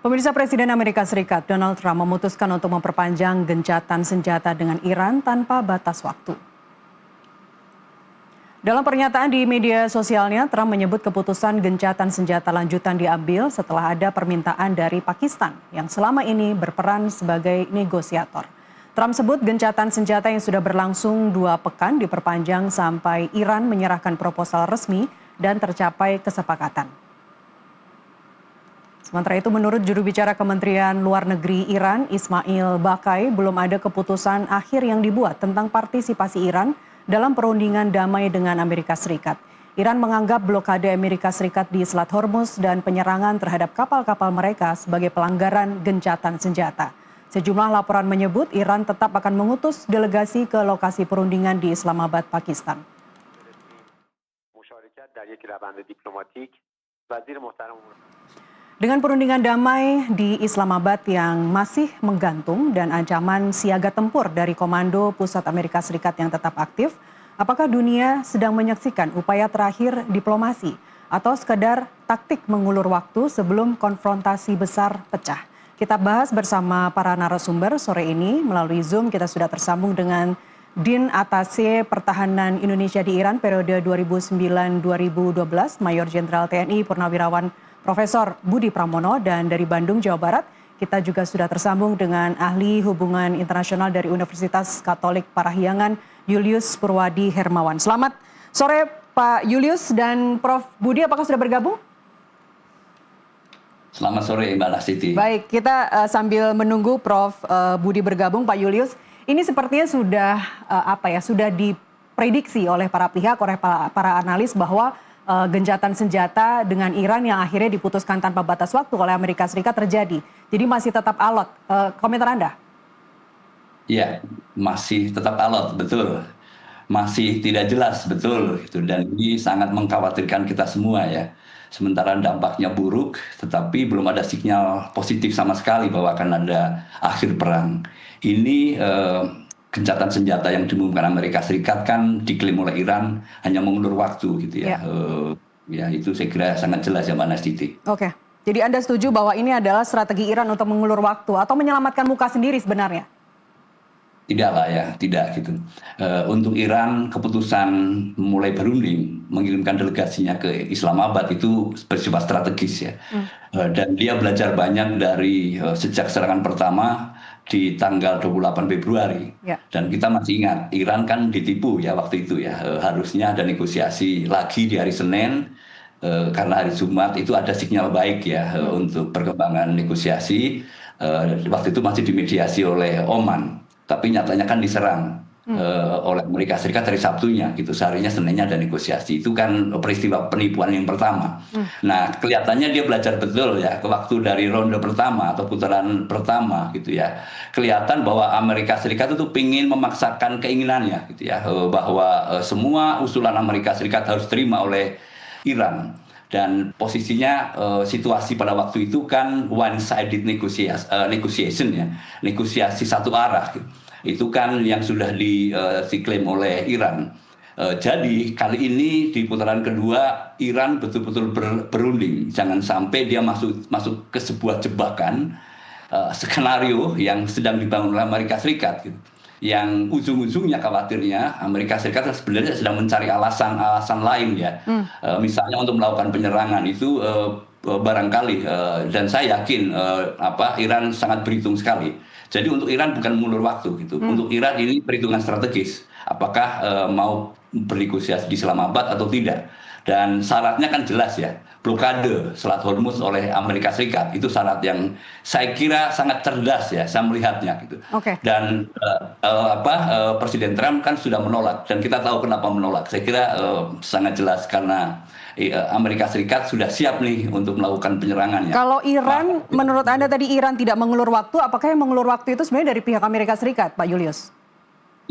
Pemirsa, Presiden Amerika Serikat Donald Trump memutuskan untuk memperpanjang gencatan senjata dengan Iran tanpa batas waktu. Dalam pernyataan di media sosialnya, Trump menyebut keputusan gencatan senjata lanjutan diambil setelah ada permintaan dari Pakistan yang selama ini berperan sebagai negosiator. Trump sebut gencatan senjata yang sudah berlangsung 2 pekan diperpanjang sampai Iran menyerahkan proposal resmi dan tercapai kesepakatan. Sementara itu, menurut juru bicara Kementerian Luar Negeri Iran, Ismail Baqai, belum ada keputusan akhir yang dibuat tentang partisipasi Iran dalam perundingan damai dengan Amerika Serikat. Iran menganggap blokade Amerika Serikat di Selat Hormuz dan penyerangan terhadap kapal-kapal mereka sebagai pelanggaran gencatan senjata. Sejumlah laporan menyebut Iran tetap akan mengutus delegasi ke lokasi perundingan di Islamabad, Pakistan. Dengan perundingan damai di Islamabad yang masih menggantung dan ancaman siaga tempur dari Komando Pusat Amerika Serikat yang tetap aktif, apakah dunia sedang menyaksikan upaya terakhir diplomasi atau sekadar taktik mengulur waktu sebelum konfrontasi besar pecah? Kita bahas bersama para narasumber sore ini melalui Zoom. Kita sudah tersambung dengan Din Atase Pertahanan Indonesia di Iran periode 2009-2012, Mayor Jenderal TNI Purnawirawan Profesor Budi Pramono, dan dari Bandung, Jawa Barat, kita juga sudah tersambung dengan ahli hubungan internasional dari Universitas Katolik Parahyangan, Julius Purwadi Hermawan. Selamat sore Pak Julius dan Prof Budi, apakah sudah bergabung? Selamat sore Mbak Lastiti. Baik, kita sambil menunggu Prof Budi bergabung, Pak Julius, ini sepertinya sudah sudah diprediksi oleh para pihak, oleh para analis bahwa gencatan senjata dengan Iran yang akhirnya diputuskan tanpa batas waktu oleh Amerika Serikat terjadi. Jadi masih tetap alot. Komentar Anda? Iya, masih tetap alot, betul. Masih tidak jelas, betul. Dan ini sangat mengkhawatirkan kita semua ya. Sementara dampaknya buruk, tetapi belum ada sinyal positif sama sekali bahwa akan ada akhir perang. Ini gencatan senjata yang diumumkan Amerika Serikat kan diklaim oleh Iran hanya mengulur waktu gitu ya. Ya itu saya kira sangat jelas ya Mbak Nastiti. Oke, jadi Anda setuju bahwa ini adalah strategi Iran untuk mengulur waktu atau menyelamatkan muka sendiri sebenarnya? Tidak lah ya, tidak gitu. Untuk Iran keputusan mulai berunding mengirimkan delegasinya ke Islamabad itu bersifat strategis ya. Dan dia belajar banyak dari sejak serangan pertama di tanggal 28 Februari. Dan kita masih ingat, Iran kan ditipu ya waktu itu ya. Harusnya ada negosiasi lagi di hari Senin, karena hari Jumat itu ada sinyal baik ya untuk perkembangan negosiasi. Waktu itu masih dimediasi oleh Oman. Tapi nyatanya kan diserang oleh Amerika Serikat dari Sabtunya gitu. Seharinya Seninnya ada negosiasi. Itu kan peristiwa penipuan yang pertama. Nah, kelihatannya dia belajar betul ya ke waktu dari ronde pertama atau putaran pertama gitu ya. Kelihatan bahwa Amerika Serikat itu ingin memaksakan keinginannya gitu ya, bahwa semua usulan Amerika Serikat harus terima oleh Iran. Dan posisinya situasi pada waktu itu kan one-sided negotiation ya, negosiasi satu arah. Itu kan yang sudah diklaim oleh Iran. Jadi kali ini di putaran kedua Iran betul-betul berunding. Jangan sampai dia masuk ke sebuah jebakan skenario yang sedang dibangun oleh Amerika Serikat. Gitu. Yang ujung-ujungnya khawatirnya Amerika Serikat sebenarnya sedang mencari alasan-alasan lain ya. Misalnya untuk melakukan penyerangan itu barangkali dan saya yakin Iran sangat berhitung sekali. Jadi untuk Iran bukan mengulur waktu gitu. Untuk Iran ini perhitungan strategis. Apakah mau bernegosiasi di Islamabad atau tidak. Dan syaratnya kan jelas ya. Blokade Selat Hormuz oleh Amerika Serikat itu syarat yang saya kira sangat cerdas ya, saya melihatnya gitu. Dan Presiden Trump kan sudah menolak dan kita tahu kenapa menolak. Saya kira sangat jelas karena Amerika Serikat sudah siap nih untuk melakukan penyerangannya. Kalau Iran, menurut Anda tadi Iran tidak mengulur waktu, apakah yang mengulur waktu itu sebenarnya dari pihak Amerika Serikat, Pak Julius?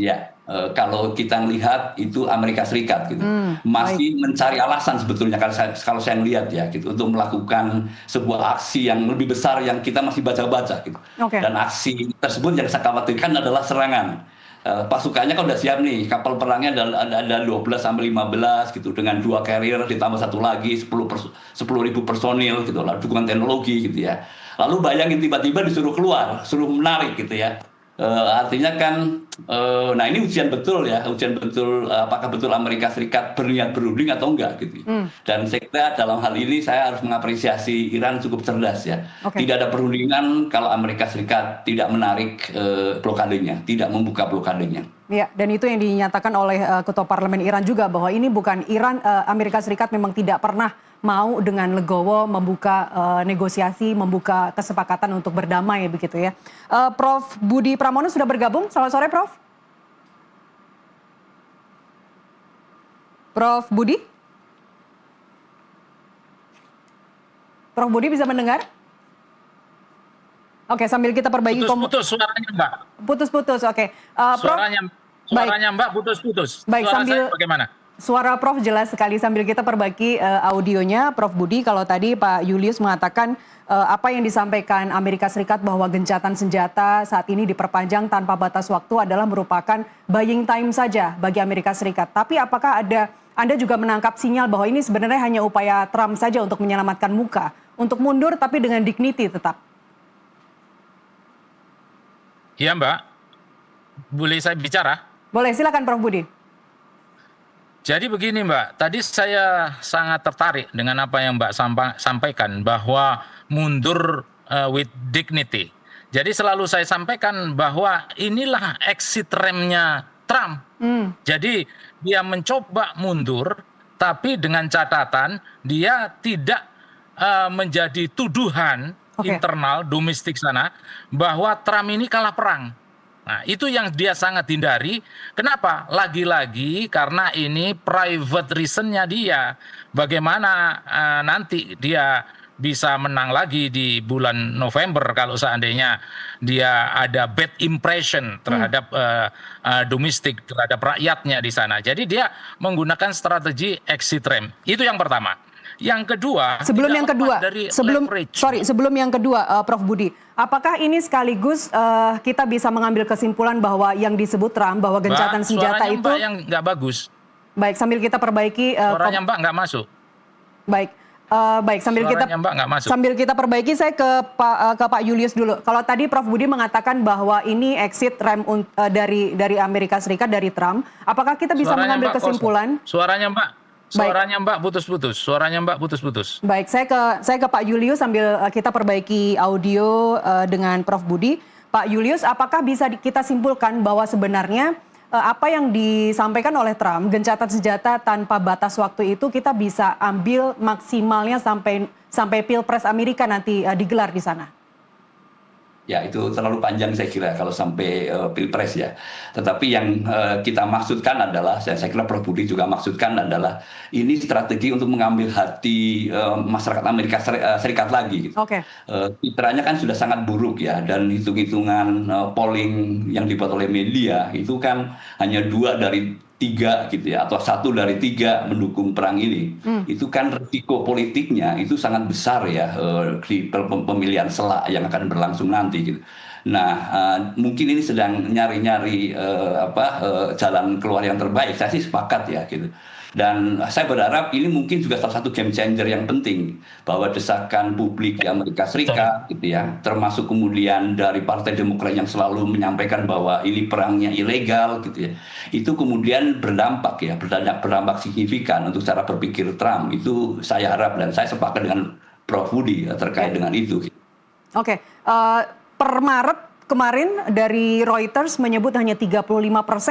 Ya, kalau kita lihat itu Amerika Serikat gitu, masih mencari alasan sebetulnya kalau saya lihat ya gitu untuk melakukan sebuah aksi yang lebih besar yang kita masih baca-baca gitu. Dan aksi tersebut yang saya khawatirkan adalah serangan. pasukannya kan udah siap nih, kapal perangnya ada 12 sampai 15 gitu, dengan 2 carrier ditambah satu lagi 10.000 personil gitu lah, dukungan teknologi gitu ya. Lalu bayangin tiba-tiba disuruh keluar, suruh menarik gitu ya. Artinya kan, nah ini ujian betul ya, ujian betul apakah betul Amerika Serikat berniat berunding atau enggak gitu. Dan saya kira dalam hal ini saya harus mengapresiasi Iran cukup cerdas ya. Oke. Tidak ada perundingan kalau Amerika Serikat tidak menarik blokadenya, tidak membuka blokadenya. Ya, dan itu yang dinyatakan oleh Ketua Parlemen Iran juga bahwa ini bukan Iran, Amerika Serikat memang tidak pernah mau dengan legowo membuka negosiasi, membuka kesepakatan untuk berdamai begitu ya. Prof. Budi Pramono sudah bergabung. Selamat sore, Prof. Prof. Budi? Prof. Budi bisa mendengar? Oke, sambil kita perbaiki Putus-putus suaranya, Mbak. Putus-putus, oke. Prof, Suaranya Mbak putus-putus. Baik, Suara sambil saya bagaimana? suara Prof jelas sekali, sambil kita perbaiki audionya. Prof Budi, kalau tadi Pak Julius mengatakan apa yang disampaikan Amerika Serikat bahwa gencatan senjata saat ini diperpanjang tanpa batas waktu adalah merupakan buying time saja bagi Amerika Serikat. Tapi apakah Anda juga menangkap sinyal bahwa ini sebenarnya hanya upaya Trump saja untuk menyelamatkan muka, untuk mundur tapi dengan dignity tetap? Iya, Mbak. Boleh saya bicara? Boleh, silakan Prof Budi. Jadi begini, Mbak, tadi saya sangat tertarik dengan apa yang Mbak sampaikan bahwa mundur with dignity. Jadi selalu saya sampaikan bahwa inilah exit remnya Trump. Jadi dia mencoba mundur, tapi dengan catatan dia tidak menjadi tuduhan internal domestik sana bahwa Trump ini kalah perang. Nah, itu yang dia sangat hindari. Kenapa? Lagi-lagi karena ini private reasonnya dia. Bagaimana nanti dia bisa menang lagi di bulan November kalau seandainya dia ada bad impression terhadap domestik, terhadap rakyatnya di sana. Jadi dia menggunakan strategi exit rem. Itu yang pertama. Yang kedua, sebelum yang kedua, Prof Budi, apakah ini sekaligus kita bisa mengambil kesimpulan bahwa yang disebut Trump bahwa gencatan senjata itu Mbak yang nggak bagus. Baik, sambil kita perbaiki. Suaranya Mbak nggak masuk. Baik, sambil kita perbaiki, saya ke Pak Julius dulu. Kalau tadi Prof Budi mengatakan bahwa ini exit rem dari Amerika Serikat, dari Trump, apakah kita bisa mengambil kesimpulan? Suaranya Mbak putus-putus. Baik, saya ke Pak Julius sambil kita perbaiki audio dengan Prof Budi. Pak Julius, apakah bisa kita simpulkan bahwa sebenarnya apa yang disampaikan oleh Trump, gencatan senjata tanpa batas waktu itu kita bisa ambil maksimalnya sampai Pilpres Amerika nanti digelar di sana? Ya, itu terlalu panjang saya kira kalau sampai Pilpres ya. Tetapi yang kita maksudkan adalah, saya kira Prof Budi juga maksudkan adalah ini strategi untuk mengambil hati masyarakat Amerika Serikat lagi. Gitu. Citranya kan sudah sangat buruk ya, dan hitung-hitungan polling yang dibuat oleh media itu kan hanya 2 dari 3 gitu ya, atau 1 dari 3 mendukung perang ini. Itu kan risiko politiknya itu sangat besar ya di pemilihan selak yang akan berlangsung nanti gitu. Nah, mungkin ini sedang nyari-nyari jalan keluar yang terbaik. Saya sih sepakat ya gitu. Dan saya berharap ini mungkin juga salah satu game changer yang penting, bahwa desakan publik di Amerika Serikat gitu ya, termasuk kemudian dari Partai Demokrat yang selalu menyampaikan bahwa ini perangnya ilegal gitu ya, itu kemudian berdampak signifikan untuk cara berpikir Trump. Itu saya harap, dan saya sepakat dengan Prof Budi terkait dengan itu. Per Maret kemarin dari Reuters menyebut hanya 35%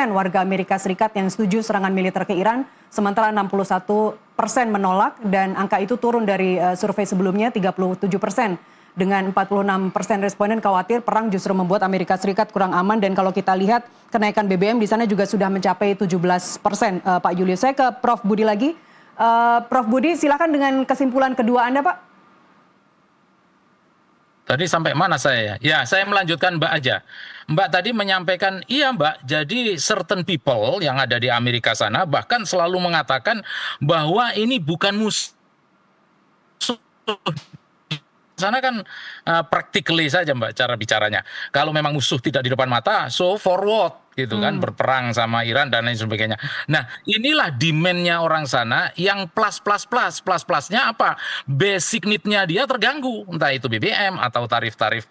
warga Amerika Serikat yang setuju serangan militer ke Iran, sementara 61% menolak, dan angka itu turun dari survei sebelumnya 37%. Dengan 46% responden khawatir perang justru membuat Amerika Serikat kurang aman, dan kalau kita lihat kenaikan BBM di sana juga sudah mencapai 17%. Pak Julius, saya ke Prof Budi lagi. Prof Budi, silakan dengan kesimpulan kedua Anda, Pak. Tadi sampai mana saya? Ya, saya melanjutkan Mbak aja. Mbak tadi menyampaikan, iya Mbak, jadi certain people yang ada di Amerika sana bahkan selalu mengatakan bahwa ini bukan musuh sana kan practically saja Mbak cara bicaranya. Kalau memang musuh tidak di depan mata, so forward gitu kan, berperang sama Iran dan lain sebagainya. Nah, inilah demand-nya orang sana yang plus-plusnya apa? Basic need-nya dia terganggu, entah itu BBM atau tarif-tarif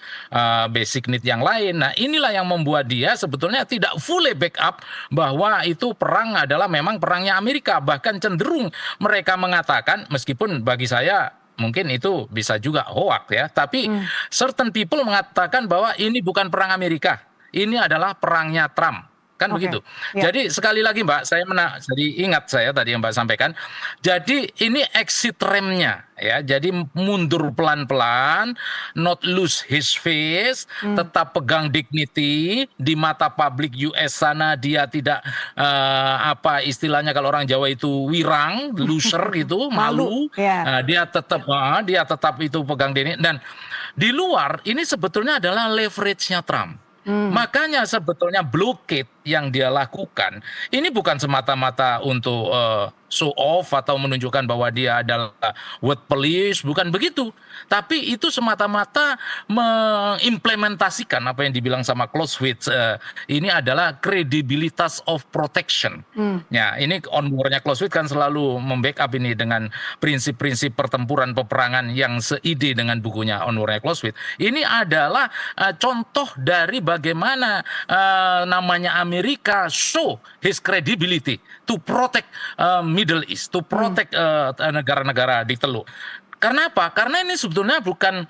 basic need yang lain. Nah, inilah yang membuat dia sebetulnya tidak fully backup bahwa itu perang adalah memang perangnya Amerika. Bahkan cenderung mereka mengatakan, meskipun bagi saya mungkin itu bisa juga hoax ya, tapi certain people mengatakan bahwa ini bukan perang Amerika, ini adalah perangnya Trump. Kan begitu. Ya. Jadi sekali lagi Mbak, jadi ingat saya tadi yang Mbak sampaikan. Jadi ini exit remnya ya. Jadi mundur pelan-pelan, not lose his face, tetap pegang dignity di mata publik US sana. Dia tidak apa istilahnya kalau orang Jawa itu wirang, loser gitu, malu. Ya. Dia tetap itu pegang dignity. Dan di luar ini sebetulnya adalah leverage-nya Trump. Makanya sebetulnya blockade yang dia lakukan ini bukan semata-mata untuk show off atau menunjukkan bahwa dia adalah word police, bukan begitu. Tapi itu semata-mata mengimplementasikan apa yang dibilang sama Clausewitz, ini adalah credibilitas of protection. Ya, ini on war-nya Clausewitz kan selalu membackup ini dengan prinsip-prinsip pertempuran peperangan yang seide dengan bukunya on war-nya Clausewitz. Ini adalah contoh dari bagaimana namanya Amerika show his credibility to protect Middle East, to protect negara-negara di Teluk. Karena apa? Karena ini sebetulnya bukan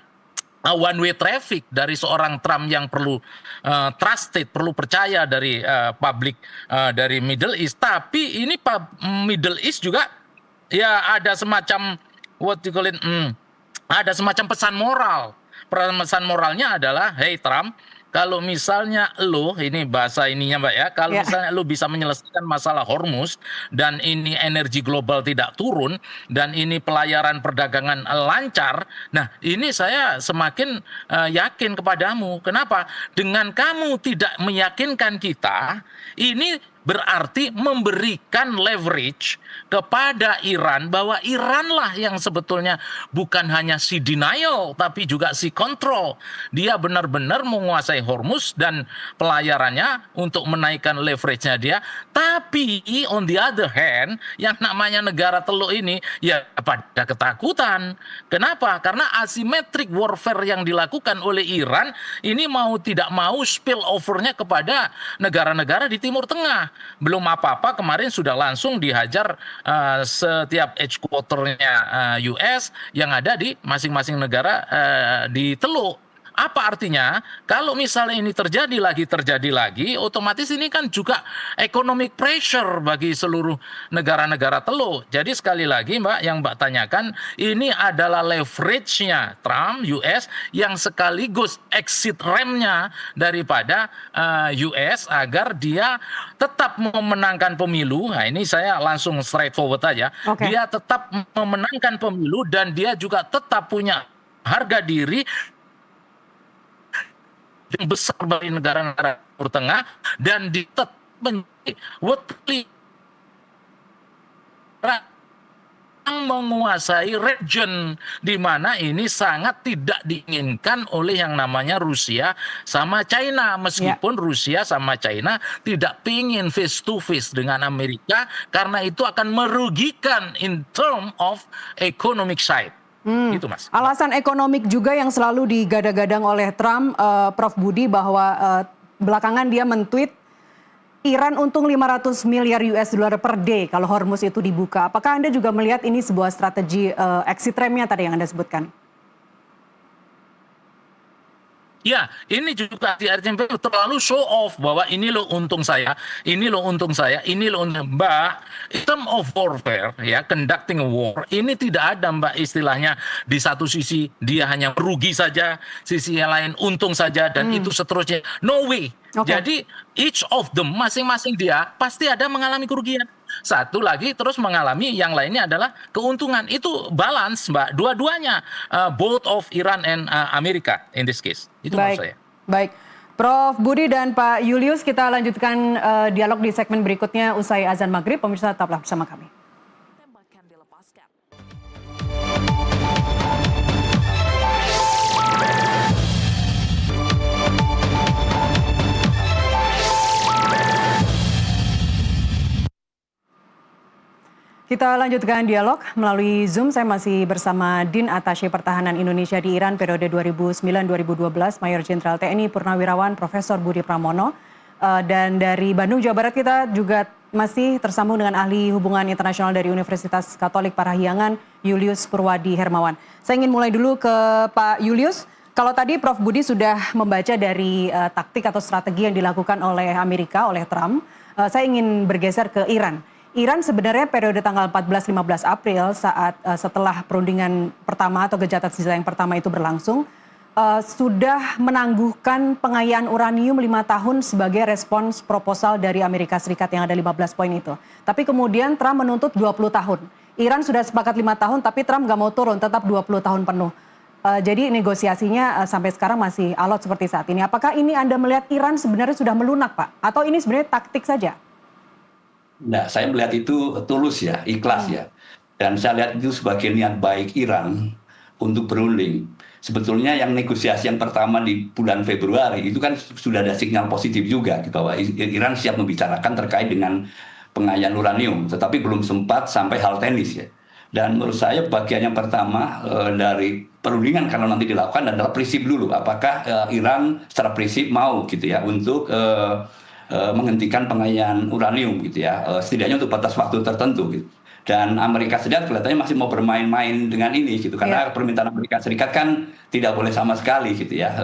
one way traffic dari seorang Trump yang perlu trusted, perlu percaya dari publik dari Middle East, tapi ini Middle East juga ya ada semacam what you call it, ada semacam pesan moral. Pesan moralnya adalah, hey Trump, kalau misalnya lo, ini bahasa ininya Mbak ya, kalau misalnya lo bisa menyelesaikan masalah Hormuz dan ini energi global tidak turun dan ini pelayaran perdagangan lancar, nah ini saya semakin yakin kepadamu. Kenapa? Dengan kamu tidak meyakinkan kita, ini berarti memberikan leverage kepada Iran bahwa Iranlah yang sebetulnya bukan hanya si denial tapi juga si control. Dia benar-benar menguasai Hormuz dan pelayarannya untuk menaikkan leverage-nya dia. Tapi on the other hand, yang namanya negara Teluk ini ya pada ketakutan. Kenapa? Karena asymmetric warfare yang dilakukan oleh Iran ini mau tidak mau spill over-nya kepada negara-negara di Timur Tengah. Belum apa-apa kemarin sudah langsung dihajar setiap headquarter-nya US yang ada di masing-masing negara di Teluk. Apa artinya? Kalau misalnya ini terjadi lagi, otomatis ini kan juga economic pressure bagi seluruh negara-negara Teluk. Jadi sekali lagi Mbak, yang Mbak tanyakan, ini adalah leverage-nya Trump, US, yang sekaligus exit remnya daripada US agar dia tetap memenangkan pemilu. Nah ini saya langsung straightforward aja. Dia tetap memenangkan pemilu dan dia juga tetap punya harga diri yang besar bagi negara-negara Timur Tengah dan tetap menjadi yang menguasai region di mana ini sangat tidak diinginkan oleh yang namanya Rusia sama China, meskipun Rusia sama China tidak pingin face to face dengan Amerika karena itu akan merugikan in term of economic side. Gitu, Mas. Alasan ekonomik juga yang selalu digadang-gadang oleh Trump, Prof. Budi, bahwa belakangan dia men-tweet Iran untung 500 miliar US dollar per day kalau Hormuz itu dibuka. Apakah Anda juga melihat ini sebuah strategi exit remnya tadi yang Anda sebutkan? Ya, ini juga di RCMP terlalu show off bahwa ini loh untung saya, ini loh untung saya, ini loh untung Mbak. In term of warfare, ya, conducting a war, ini tidak ada Mbak istilahnya di satu sisi dia hanya merugi saja, sisi yang lain untung saja dan itu seterusnya. No way. Jadi each of them masing-masing dia pasti ada mengalami kerugian. Satu lagi terus mengalami yang lainnya adalah keuntungan. Itu balance Mbak, dua-duanya, both of Iran and Amerika in this case. Itu menurut saya. Baik, Prof. Budi dan Pak Julius, kita lanjutkan dialog di segmen berikutnya usai azan maghrib. Pemirsa tetaplah bersama kami. Kita lanjutkan dialog melalui Zoom. Saya masih bersama Din Atashe Pertahanan Indonesia di Iran periode 2009-2012, Mayor Jenderal TNI Purnawirawan Profesor Budi Pramono. Dan dari Bandung, Jawa Barat kita juga masih tersambung dengan ahli hubungan internasional dari Universitas Katolik Parahyangan, Julius Purwadi Hermawan. Saya ingin mulai dulu ke Pak Julius. Kalau tadi Prof. Budi sudah membaca dari taktik atau strategi yang dilakukan oleh Amerika, oleh Trump, saya ingin bergeser ke Iran. Iran sebenarnya periode tanggal 14-15 April saat setelah perundingan pertama atau gencatan senjata yang pertama itu berlangsung, sudah menangguhkan pengayaan uranium 5 tahun sebagai respons proposal dari Amerika Serikat yang ada 15 poin itu. Tapi kemudian Trump menuntut 20 tahun. Iran sudah sepakat 5 tahun tapi Trump nggak mau turun, tetap 20 tahun penuh. Jadi negosiasinya sampai sekarang masih alot seperti saat ini. Apakah ini Anda melihat Iran sebenarnya sudah melunak, Pak? Atau ini sebenarnya taktik saja? Nah, saya melihat itu tulus ya, ikhlas ya. Dan saya lihat itu sebagai niat baik Iran untuk berunding. Sebetulnya yang negosiasi yang pertama di bulan Februari itu kan sudah ada sinyal positif juga bahwa Iran siap membicarakan terkait dengan pengayaan uranium, tetapi belum sempat sampai hal teknis ya. Dan menurut saya bagian yang pertama dari perundingan kalau nanti dilakukan adalah prinsip dulu, apakah Iran secara prinsip mau gitu ya untuk menghentikan pengayaan uranium gitu ya, setidaknya untuk batas waktu tertentu gitu. Dan Amerika Serikat kelihatannya masih mau bermain-main dengan ini gitu, karena permintaan Amerika Serikat kan tidak boleh sama sekali gitu ya.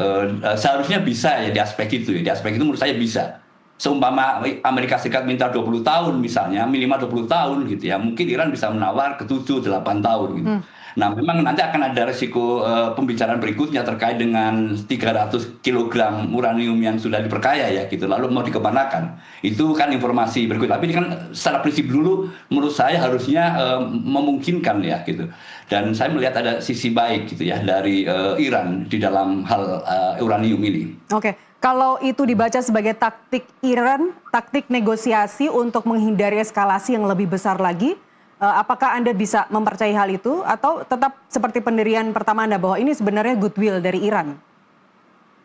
Seharusnya bisa ya di aspek itu ya, di aspek itu menurut saya bisa. Seumpama Amerika Serikat minta 20 tahun misalnya, minimal 20 tahun gitu ya, mungkin Iran bisa menawar ke 7-8 tahun gitu. Nah, memang nanti akan ada resiko pembicaraan berikutnya terkait dengan 300 kg uranium yang sudah diperkaya ya gitu. Lalu mau dikemanakan? Itu kan informasi berikut. Tapi ini kan secara prinsip dulu menurut saya harusnya memungkinkan ya gitu. Dan saya melihat ada sisi baik gitu ya dari Iran di dalam hal uranium ini. Oke. Kalau itu dibaca sebagai taktik Iran, taktik negosiasi untuk menghindari eskalasi yang lebih besar lagi, apakah Anda bisa mempercayai hal itu atau tetap seperti pendirian pertama Anda bahwa ini sebenarnya goodwill dari Iran?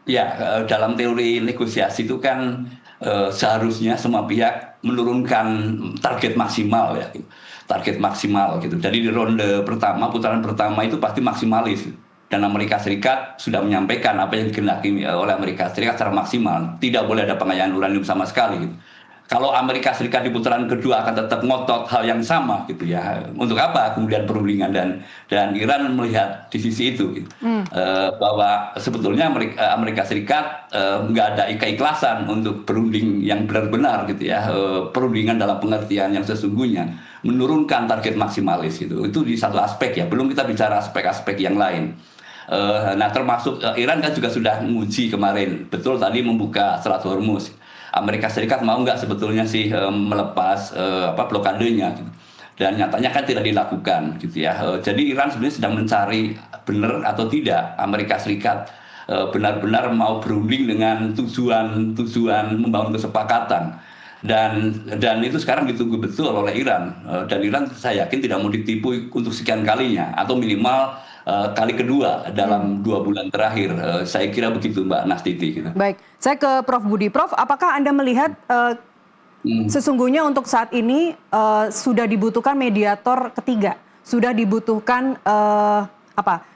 Ya, dalam teori negosiasi itu kan seharusnya semua pihak menurunkan target maksimal ya, target maksimal gitu. Jadi di ronde pertama, putaran pertama itu pasti maksimalis. Dan Amerika Serikat sudah menyampaikan apa yang dikehendaki oleh Amerika Serikat secara maksimal. Tidak boleh ada pengayaan uranium sama sekali gitu. Kalau Amerika Serikat di putaran kedua akan tetap ngotot hal yang sama gitu ya, untuk apa kemudian perundingan, dan Iran melihat di sisi itu gitu. Bahwa sebetulnya Amerika Serikat nggak ada keikhlasan untuk berunding yang benar-benar gitu ya, perundingan dalam pengertian yang sesungguhnya, menurunkan target maksimalis gitu. Itu di satu aspek ya, belum kita bicara aspek-aspek yang lain. Nah, termasuk Iran kan juga sudah menguji kemarin, betul tadi membuka Selat Hormuz. Amerika Serikat mau nggak sebetulnya sih melepas blokadenya gitu. Dan nyatanya kan tidak dilakukan gitu ya. Jadi Iran sebenarnya sedang mencari benar atau tidak Amerika Serikat benar-benar mau berunding dengan tujuan membangun kesepakatan. Dan itu sekarang ditunggu betul oleh Iran. Dan Iran saya yakin tidak mau ditipu untuk sekian kalinya atau minimal kali kedua dalam 2 bulan terakhir. Saya kira begitu Mbak Nastiti. Gitu. Baik, saya ke Prof. Budi. Prof, apakah Anda melihat sesungguhnya untuk saat ini sudah dibutuhkan mediator ketiga? Sudah dibutuhkan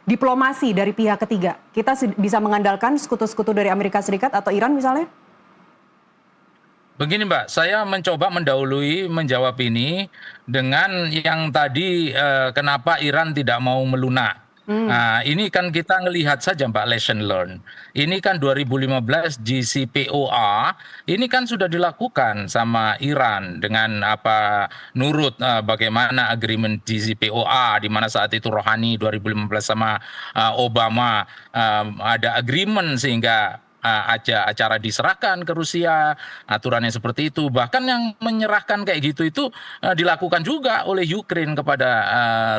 diplomasi dari pihak ketiga? Kita bisa mengandalkan sekutu-sekutu dari Amerika Serikat atau Iran misalnya? Begini Mbak, saya mencoba mendahului menjawab ini dengan yang tadi kenapa Iran tidak mau melunak. Nah, ini kan kita ngelihat saja Mbak, lesson learned. Ini kan 2015 JCPOA, ini kan sudah dilakukan sama Iran dengan nurut bagaimana agreement JCPOA, di mana saat itu Rouhani 2015 sama Obama ada agreement sehingga acara diserahkan ke Rusia, aturannya seperti itu. Bahkan yang menyerahkan kayak gitu itu dilakukan juga oleh Ukraine kepada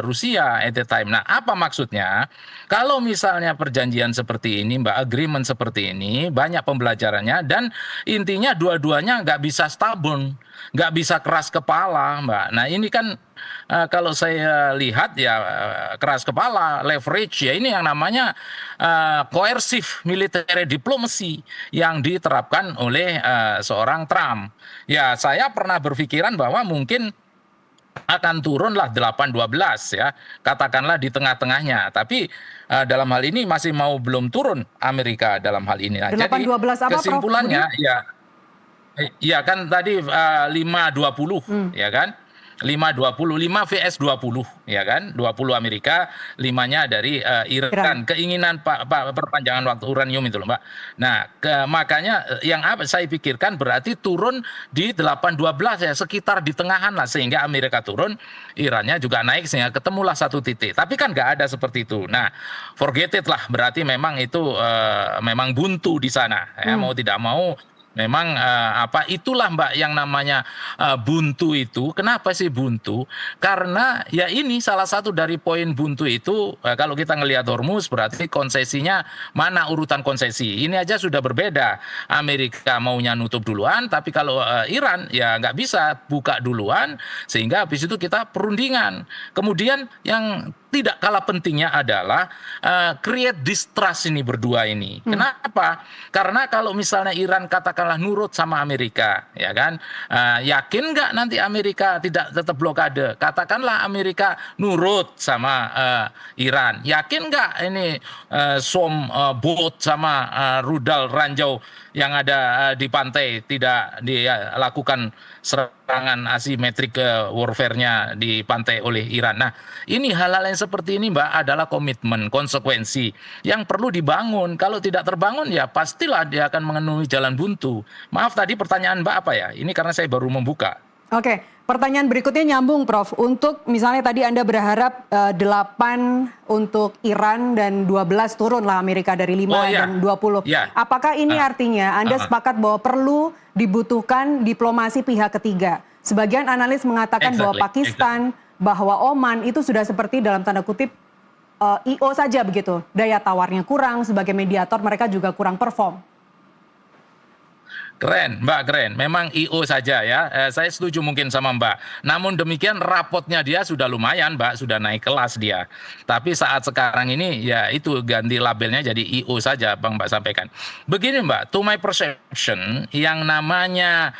Rusia at the time. Nah, apa maksudnya? Kalau misalnya perjanjian seperti ini, Mbak, agreement seperti ini, banyak pembelajarannya dan intinya dua-duanya nggak bisa stubborn, nggak bisa keras kepala, Mbak. Nah, ini kan kalau saya lihat ya keras kepala, leverage ya, ini yang namanya coercive military diplomacy yang diterapkan oleh seorang Trump. Ya, saya pernah berpikiran bahwa mungkin akan turunlah 8-12 ya, katakanlah di tengah-tengahnya. Tapi dalam hal ini masih belum turun Amerika dalam hal ini. Nah, jadi 8-12 apa, Prof. kesimpulannya Budi? ya kan tadi 5-20 ya kan. 5-20, 5 vs 20 ya kan, 20 Amerika, 5-nya dari Iran. Keinginan perpanjangan waktu uranium itu loh Mbak. Nah, makanya yang saya pikirkan berarti turun di 8-12 ya, sekitar di tengahan lah, sehingga Amerika turun, Irannya juga naik sehingga ketemulah satu titik. Tapi kan nggak ada seperti itu. Nah, forget it lah, berarti memang itu memang buntu di sana ya, mau tidak mau. Memang itulah Mbak yang namanya buntu itu. Kenapa sih buntu? Karena ya ini salah satu dari poin buntu itu, kalau kita ngelihat Hormuz berarti konsesinya mana urutan konsesi. Ini aja sudah berbeda. Amerika maunya nutup duluan, tapi kalau Iran ya nggak bisa buka duluan, sehingga habis itu kita perundingan. Kemudian yang tidak kalah pentingnya adalah create distrust ini berdua ini. Kenapa? Karena kalau misalnya Iran katakanlah nurut sama Amerika, ya kan, yakin nggak nanti Amerika tidak tetap blokade? Katakanlah Amerika nurut sama Iran, yakin nggak ini boat sama rudal ranjau yang ada di pantai tidak dilakukan serangan asimetrik warfare-nya di pantai oleh Iran. Nah, ini hal-hal yang seperti ini Mbak adalah komitmen, konsekuensi yang perlu dibangun. Kalau tidak terbangun ya pastilah dia akan memenuhi jalan buntu. Maaf tadi pertanyaan Mbak apa ya? Ini karena saya baru membuka. Oke, pertanyaan berikutnya nyambung Prof. Untuk misalnya tadi Anda berharap 8 untuk Iran dan 12 turun lah Amerika dari 5 dan 20. Apakah ini artinya Anda sepakat bahwa perlu dibutuhkan diplomasi pihak ketiga? Sebagian analis mengatakan bahwa Pakistan, bahwa Oman itu sudah seperti dalam tanda kutip IO saja begitu. Daya tawarnya kurang, sebagai mediator mereka juga kurang perform. Keren, Mbak, keren. Memang IO saja ya. Saya setuju mungkin sama Mbak. Namun demikian rapotnya dia sudah lumayan, Mbak. Sudah naik kelas dia. Tapi saat sekarang ini ya itu ganti labelnya jadi IO saja, Bang Mbak sampaikan. Begini Mbak, to my perception, yang namanya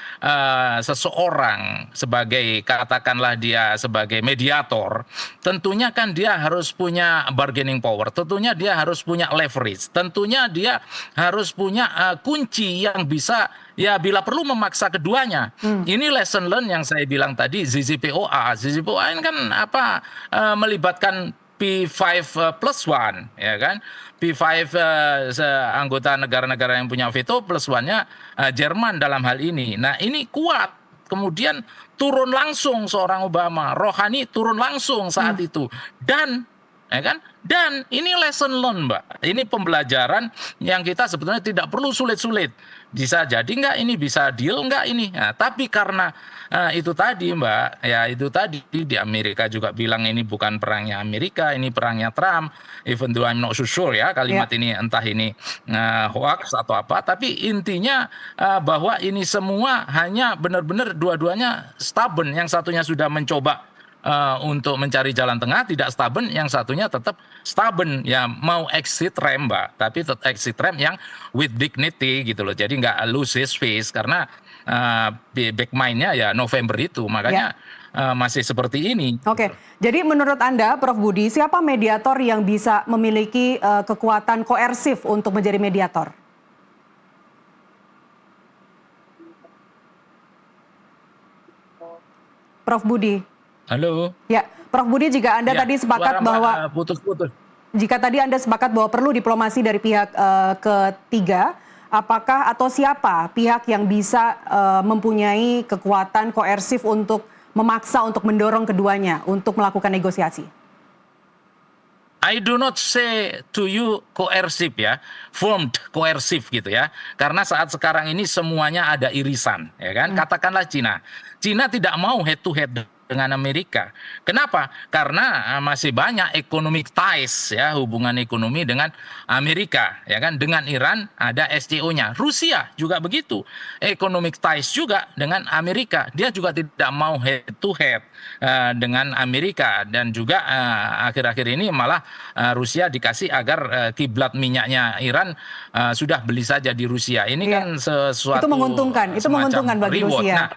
seseorang sebagai, katakanlah dia sebagai mediator, tentunya kan dia harus punya bargaining power. Tentunya dia harus punya leverage. Tentunya dia harus punya kunci yang bisa ya bila perlu memaksa keduanya. Ini lesson learn yang saya bilang tadi, ZZPOA. ZZPOA ini kan melibatkan P5+1 ya kan. P5 anggota negara-negara yang punya veto plus one-nya Jerman dalam hal ini. Nah, ini kuat. Kemudian turun langsung seorang Obama, Rohani turun langsung saat itu. Dan ya kan? Dan ini lesson learn, Mbak. Ini pembelajaran yang kita sebetulnya tidak perlu sulit-sulit. Bisa jadi nggak ini, bisa deal nggak ini. Nah, tapi karena itu tadi Mbak, ya itu tadi di Amerika juga bilang ini bukan perangnya Amerika, ini perangnya Trump. Even though I'm not so sure ya kalimat ini entah ini hoax atau apa. Tapi intinya bahwa ini semua hanya benar-benar dua-duanya stubborn. Yang satunya sudah mencoba untuk mencari jalan tengah, tidak stubborn, yang satunya tetap stubborn, ya mau exit rem Mbak, tapi tetap exit rem yang with dignity gitu loh, jadi nggak lose his face, karena back mind-nya ya November itu, makanya masih seperti ini. Oke, jadi menurut Anda Prof Budi, siapa mediator yang bisa memiliki kekuatan koersif untuk menjadi mediator? Prof Budi. Halo. Ya, Prof Budi, jika Anda tadi sepakat bahwa putus-putus. Jika tadi Anda sepakat bahwa perlu diplomasi dari pihak ketiga, apakah atau siapa pihak yang bisa mempunyai kekuatan koersif untuk memaksa, untuk mendorong keduanya untuk melakukan negosiasi? I do not say to you coercive ya, formed coercive gitu ya. Karena saat sekarang ini semuanya ada irisan, ya kan? Katakanlah Cina. Cina tidak mau head to head dengan Amerika. Kenapa? Karena masih banyak economic ties ya, hubungan ekonomi dengan Amerika, ya kan? Dengan Iran ada SCO-nya. Rusia juga begitu. Economic ties juga dengan Amerika. Dia juga tidak mau head to head dengan Amerika, dan juga akhir-akhir ini malah Rusia dikasih agar kiblat minyaknya Iran sudah beli saja di Rusia. Ini kan sesuatu itu menguntungkan bagi reward. Rusia. Nah,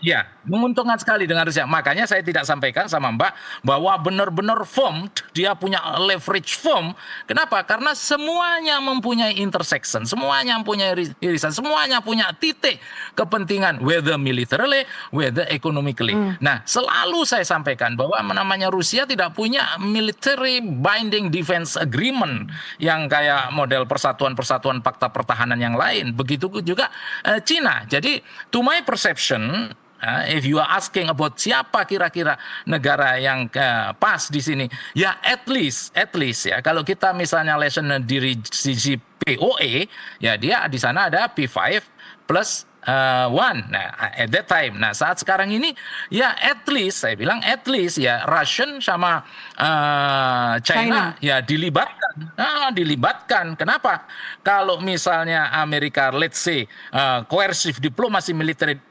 Ya, menguntungkan sekali dengan Rusia. Makanya saya tidak sampaikan sama Mbak bahwa benar-benar firm, dia punya leverage firm. Kenapa? Karena semuanya mempunyai intersection, semuanya mempunyai irisan, semuanya punya titik kepentingan, whether militarily, whether economically. Nah, selalu saya sampaikan bahwa namanya Rusia tidak punya military binding defense agreement yang kayak model persatuan-persatuan fakta pertahanan yang lain. Begitu juga Cina. Jadi, to my perception, if you are asking about siapa kira-kira negara yang pas di sini, ya at least ya kalau kita misalnya lesson dari sisi POE, ya dia di sana ada P5 plus one. Nah, at that time. Nah, saat sekarang ini ya at least saya bilang at least ya Russian sama China ya dilibatkan. Dilibatkan. Kenapa? Kalau misalnya Amerika let's say coercive diplomacy military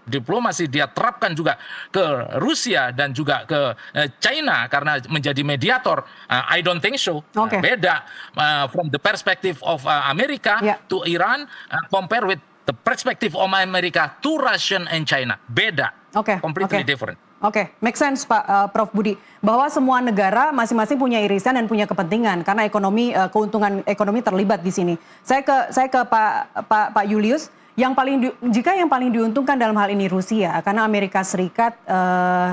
diplomasi dia terapkan juga ke Rusia dan juga ke China karena menjadi mediator. I don't think so. Beda from the perspective of America to Iran compare with the perspective of America to Russian and China. Beda. Completely different. Make sense Pak Prof Budi, bahwa semua negara masing-masing punya irisan dan punya kepentingan karena keuntungan ekonomi terlibat di sini. Saya ke Pak Julius. Jika yang paling diuntungkan dalam hal ini Rusia, karena Amerika Serikat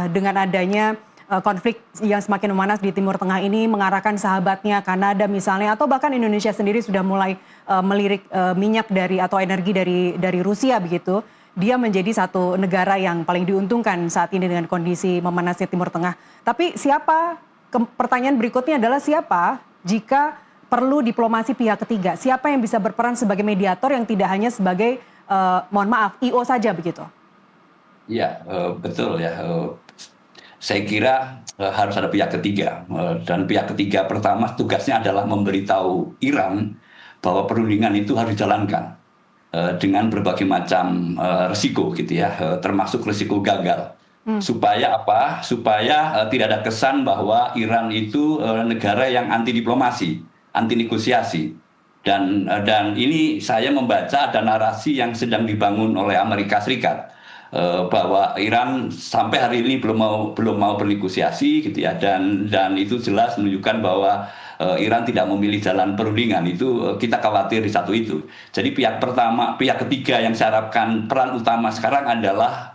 dengan adanya konflik yang semakin memanas di Timur Tengah ini mengarahkan sahabatnya Kanada misalnya, atau bahkan Indonesia sendiri sudah mulai melirik minyak atau energi dari Rusia begitu, dia menjadi satu negara yang paling diuntungkan saat ini dengan kondisi memanasnya Timur Tengah. Tapi pertanyaan berikutnya adalah siapa jika perlu diplomasi pihak ketiga? Siapa yang bisa berperan sebagai mediator yang tidak hanya sebagai mohon maaf, IO saja begitu? Ya, betul ya. Saya kira harus ada pihak ketiga. Dan pihak ketiga pertama tugasnya adalah memberitahu Iran bahwa perundingan itu harus dijalankan dengan berbagai macam risiko gitu ya, termasuk risiko gagal. Supaya apa? Supaya tidak ada kesan bahwa Iran itu negara yang anti diplomasi, anti negosiasi. Dan ini saya membaca ada narasi yang sedang dibangun oleh Amerika Serikat bahwa Iran sampai hari ini belum mau bernegosiasi gitu ya, dan itu jelas menunjukkan bahwa Iran tidak memilih jalan perundingan. Itu kita khawatir di satu itu. Jadi pihak ketiga yang saya harapkan peran utama sekarang adalah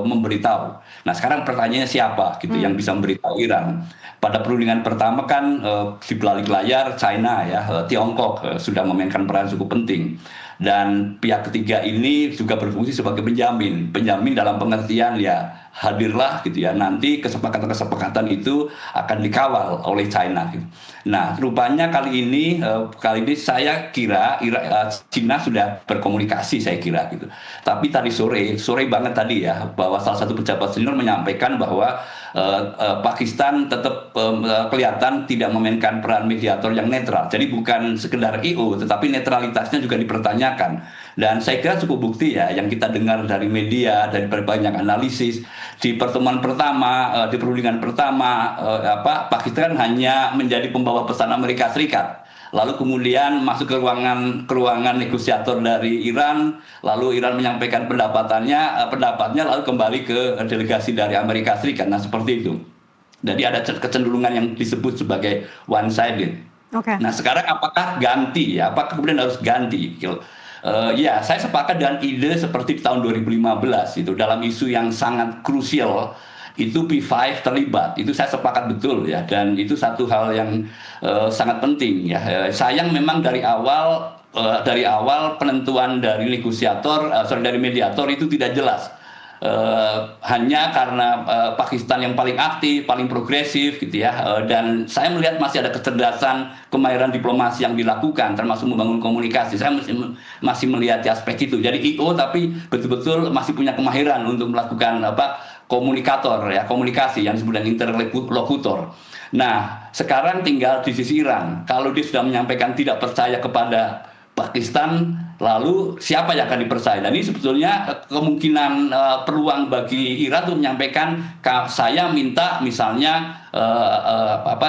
memberitahu. Nah, sekarang pertanyaannya siapa gitu yang bisa memberitahu Iran? Pada perundingan pertama kan di balik layar China ya, Tiongkok sudah memainkan peran cukup penting. Dan pihak ketiga ini juga berfungsi sebagai penjamin dalam pengertian ya hadirlah gitu ya, nanti kesepakatan itu akan dikawal oleh China gitu. Nah, rupanya kali ini saya kira China sudah berkomunikasi saya kira gitu. Tapi tadi sore banget tadi ya, bahwa salah satu pejabat senior menyampaikan bahwa Pakistan tetap kelihatan tidak memainkan peran mediator yang netral. Jadi bukan sekedar IO, tetapi netralitasnya juga dipertanyakan. Dan saya kira cukup bukti ya yang kita dengar dari media, dari banyak analisis. Di pertemuan pertama, di perundingan pertama, Pakistan hanya menjadi pembawa pesan Amerika Serikat. Lalu kemudian masuk ke ruangan negosiator dari Iran, lalu Iran menyampaikan pendapatnya, lalu kembali ke delegasi dari Amerika Serikat. Nah, seperti itu. Jadi ada kecenderungan yang disebut sebagai one sided. Nah, sekarang apakah ganti ya? Apakah kemudian harus ganti? Ya, saya sepakat dengan ide seperti di tahun 2015 itu dalam isu yang sangat krusial. Itu P5 terlibat, itu saya sepakat betul ya, dan itu satu hal yang sangat penting ya. Sayang memang dari awal penentuan dari dari mediator itu tidak jelas. Hanya karena Pakistan yang paling aktif, paling progresif gitu ya, dan saya melihat masih ada kecerdasan, kemahiran diplomasi yang dilakukan, termasuk membangun komunikasi. Saya masih melihat di aspek itu. Jadi IO tapi betul-betul masih punya kemahiran untuk melakukan komunikasi yang disebut dengan interlokutor. Nah, sekarang tinggal di sisi Iran. Kalau dia sudah menyampaikan tidak percaya kepada Pakistan, lalu siapa yang akan dipercaya? Dan ini sebetulnya kemungkinan peluang bagi Iran untuk menyampaikan, saya minta misalnya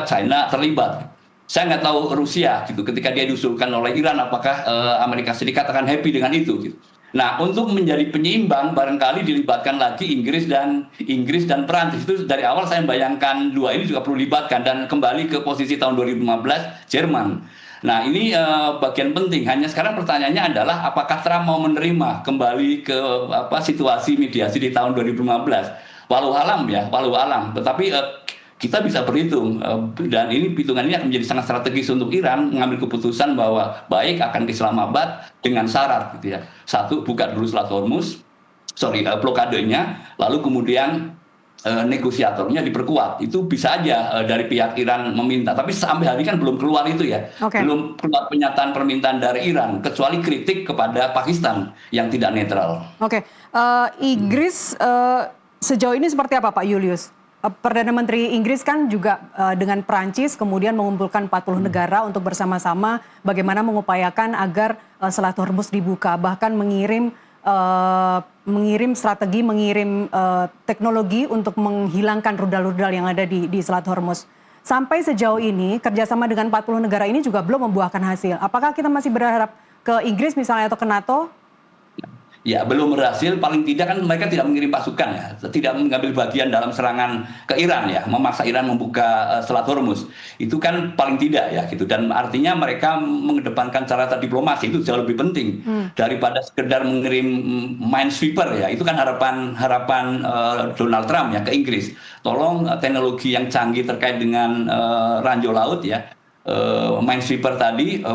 China terlibat. Saya nggak tahu Rusia gitu. Ketika dia diusulkan oleh Iran, apakah Amerika Serikat akan happy dengan itu? Gitu. Nah, untuk menjadi penyeimbang barangkali dilibatkan lagi Inggris dan Perancis. Itu dari awal saya membayangkan dua ini juga perlu dilibatkan dan kembali ke posisi tahun 2015 Jerman. Nah, ini bagian penting. Hanya sekarang pertanyaannya adalah apakah Trump mau menerima kembali ke situasi mediasi di tahun 2015. Walau alam ya, walau alam. Tetapi kita bisa berhitung dan ini hitungan ini akan menjadi sangat strategis untuk Iran mengambil keputusan bahwa baik akan ke Islamabad dengan syarat gitu ya. Satu, buka dulu Selat Hormuz, blokadenya, lalu kemudian negosiatornya diperkuat. Itu bisa aja dari pihak Iran meminta, tapi sampai hari kan belum keluar itu ya. Belum keluar pernyataan permintaan dari Iran kecuali kritik kepada Pakistan yang tidak netral. Inggris sejauh ini seperti apa Pak Julius? Perdana Menteri Inggris kan juga dengan Prancis kemudian mengumpulkan 40 negara untuk bersama-sama bagaimana mengupayakan agar Selat Hormuz dibuka, bahkan mengirim strategi, mengirim teknologi untuk menghilangkan rudal-rudal yang ada di Selat Hormuz. Sampai sejauh ini kerjasama dengan 40 negara ini juga belum membuahkan hasil. Apakah kita masih berharap ke Inggris misalnya atau ke NATO? Ya, belum berhasil. Paling tidak kan mereka tidak mengirim pasukan ya, tidak mengambil bagian dalam serangan ke Iran ya, memaksa Iran membuka Selat Hormuz. Itu kan paling tidak ya gitu. Dan artinya mereka mengedepankan cara diplomasi itu jauh lebih penting daripada sekedar mengirim minesweeper ya. Itu kan harapan Donald Trump ya ke Inggris. Tolong teknologi yang canggih terkait dengan ranjau laut ya, minesweeper tadi